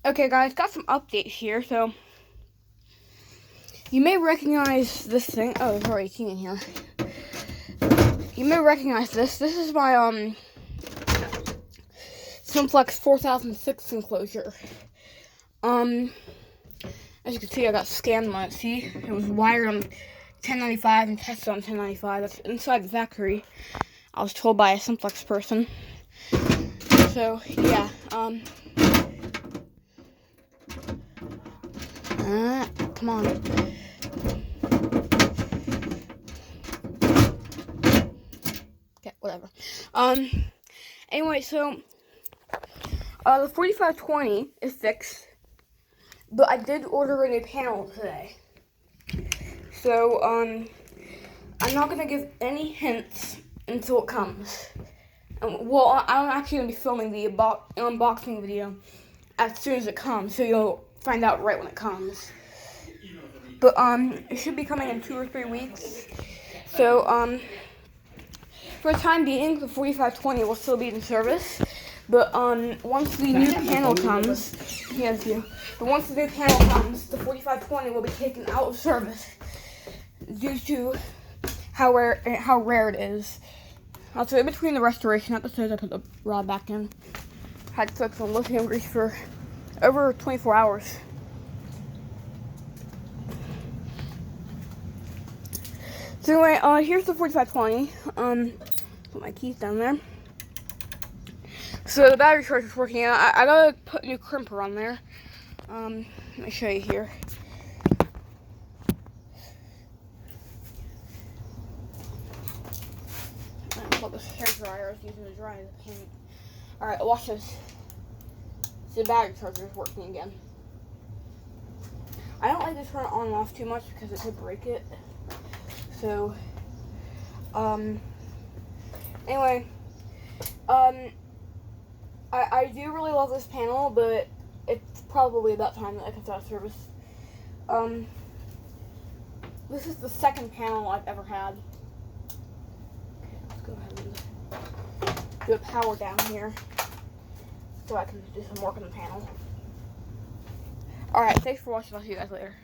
Okay, guys, got some updates here. So you may recognize this thing. Oh, there's already a key in here. You may recognize this. This is my Simplex 4006 enclosure. As you can see, I got scanned on it. See, it was wired on 1095 and tested on 1095. That's inside the factory. I was told by a Simplex person. So yeah, come on. Okay, whatever. Anyway, so the 4520 is fixed, but I did order a new panel today. So I'm not gonna give any hints until it comes. Well, I'm actually gonna be filming the unboxing video as soon as it comes, so you'll find out right when it comes. But it should be coming in 2 or 3 weeks. So for the time being, the 4520 will still be in service. But once the new panel comes, But once the new panel comes, the 4520 will be taken out of service due to how rare it is. Also, in between the restoration episodes, I put the rod back in. Had to soak some lithium grease for over 24 hours. So anyway, here's the 4520. Put my keys down there. So the battery charger is working. I gotta put a new crimper on there. Let me show you here. This hair dryer I was using to dry the paint. Alright, watch this. See, the battery charger is working again. I don't like to turn it on and off too much because it could break it. So, anyway, I do really love this panel, but it's probably about time that I cut out of service. This is the second panel I've ever had. Go ahead and do a power down here so I can do some work on the panel. Alright, thanks for watching. I'll see you guys later.